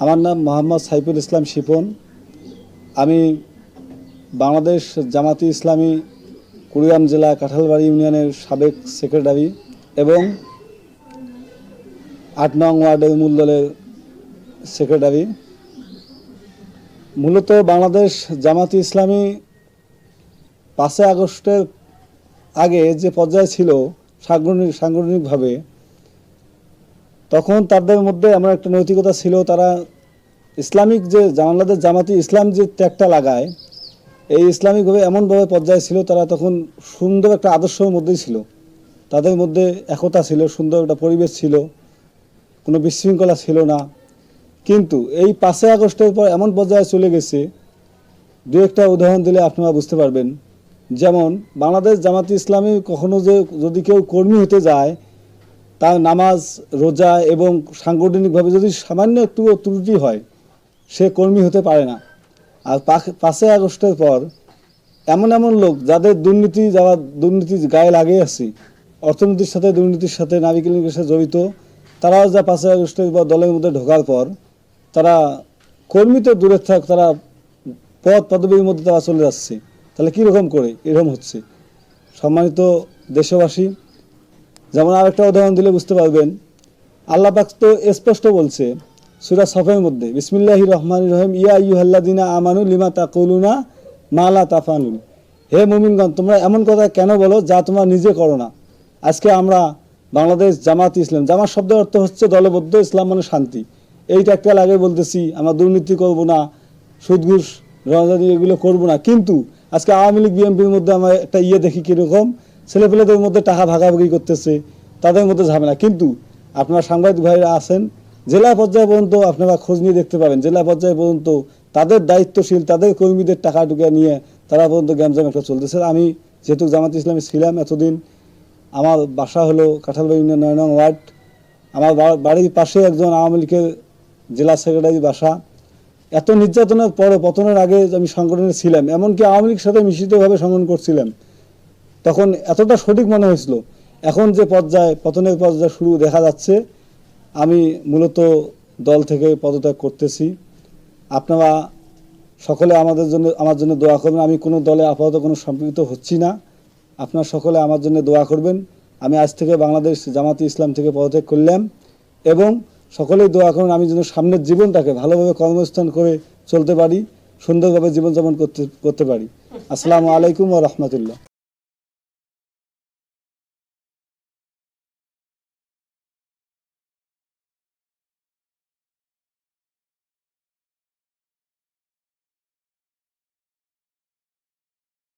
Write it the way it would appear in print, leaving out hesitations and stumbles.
আমার নাম মোহাম্মদ সাইফুল ইসলাম শিপন। আমি বাংলাদেশ জামাতি ইসলামী কুড়িগ্রাম জেলা কাঁঠালবাড়ি ইউনিয়নের সাবেক সেক্রেটারি এবং ৮ নং ওয়ার্ডের মূল দলের সেক্রেটারি। মূলত বাংলাদেশ জামাতি ইসলামী ৫ই আগস্টের আগে যে পর্যায়ে ছিল সাংগঠনিকভাবে, তখন তাদের মধ্যে এমন একটা নৈতিকতা ছিল, তারা ইসলামিক যে বাংলাদেশ জামাতি ইসলাম যে ত্যাগটা লাগায়, এই ইসলামিকভাবে এমনভাবে পর্যায়ে ছিল, তারা তখন সুন্দর একটা আদর্শের মধ্যেই ছিল, তাদের মধ্যে একতা ছিল, সুন্দর একটা পরিবেশ ছিল, কোনো বিশৃঙ্খলা ছিল না। কিন্তু এই ৫ই আগস্টের পর এমন পর্যায়ে চলে গেছে, দু একটা উদাহরণ দিলে আপনারা বুঝতে পারবেন। যেমন বাংলাদেশ জামাতি ইসলামী কখনো যদি কেউ কর্মী হতে যায়, তার নামাজ রোজা এবং সাংগঠনিকভাবে যদি সামান্য একটু ত্রুটি হয়, সে কর্মী হতে পারে না। আর ৫ই আগস্টের পর এমন এমন লোক যারা দুর্নীতি গায়ে লাগিয়ে আছে, অর্থনীতির সাথে দুর্নীতির সাথে নারী কেলেঙ্কারির সাথে জড়িত, তারাও যা ৫ই আগস্টের পর দলের মধ্যে ঢোকার পর তারা কর্মী তো দূরে থাক, তারা পদ পদবীর মধ্যে তারা চলে যাচ্ছে। তাহলে কীরকম করে এরকম হচ্ছে? সম্মানিত দেশবাসী, যেমন আরেকটা উদাহরণ দিলে বুঝতে পারবেন। আল্লাহ পাক তো স্পষ্ট বলছে সূরা সফের মধ্যে, বিসমিল্লাহির রহমানির রহিম, ইয়া আইয়ুহাল্লাযিনা আমানু লিমা তাকুলুনা মা লা তাফআলুন। হে মুমিনগণ, তোমরা এমন কথা কেন বলো যা তোমরা নিজে করো না। আজকে আমরা বাংলাদেশ জামাত ইসলাম, জামাত শব্দের অর্থ হচ্ছে দলবদ্ধ, ইসলাম মানে শান্তি। এইটা একটা আগে বলতেছি, আমরা দুর্নীতি করব না, সুদ ঘুষ রাজনীতি এগুলো করব না। কিন্তু আজকে আওয়ামী লীগ বিএনপির মধ্যে আমরা একটা দেখি কীরকম ছেলেপেলেদের মধ্যে টাকা ভাগাভাগি করতেছে, তাদের মধ্যে ঝামেলা। কিন্তু আপনারা সাংবাদিক ভাইরা আছেন, জেলা পর্যায়ে পর্যন্ত আপনারা খোঁজ নিয়ে দেখতে পাবেন, জেলা পর্যায়ে পর্যন্ত তাদের দায়িত্বশীল, তাদের কর্মীদের টাকা ঢুকে নিয়ে তারা পর্যন্ত গ্যামজাম একটা চলতেছে। আমি যেহেতু জামাত ইসলামী ছিলাম এতদিন, আমার বাসা হলো কাঁঠালবাড়ি ইউনিয়ন ৯ নং ওয়ার্ড। আমার বাড়ির পাশে একজন আওয়ামী লীগের জেলা সেক্রেটারি বাসা। এত নির্যাতনের পরে, পতনের আগে আমি সংগঠনে ছিলাম, এমনকি আওয়ামী লীগের সাথে মিশ্রিতভাবে সংগঠন করছিলাম, তখন এতটা সঠিক মনে হয়েছিল। এখন যে পর্যায়ে পতনের পর্যায়ে শুরু দেখা যাচ্ছে, আমি মূলত দল থেকে পদত্যাগ করতেছি। আপনারা সকলে আমার জন্য দোয়া করবেন। আমি কোনো দলে আপাতত কোনো সম্পৃক্ত হচ্ছি না। আপনারা সকলে আমার জন্য দোয়া করবেন। আমি আজ থেকে বাংলাদেশ জামাতি ইসলাম থেকে পদত্যাগ করলাম এবং সকলেই দোয়া করুন আমি যেন সামনের জীবনটাকে ভালোভাবে কর্মস্থান করে চলতে পারি, সুন্দরভাবে জীবনযাপন করতে পারি। আসসালামু আলাইকুম ওয়া রাহমাতুল্লাহ।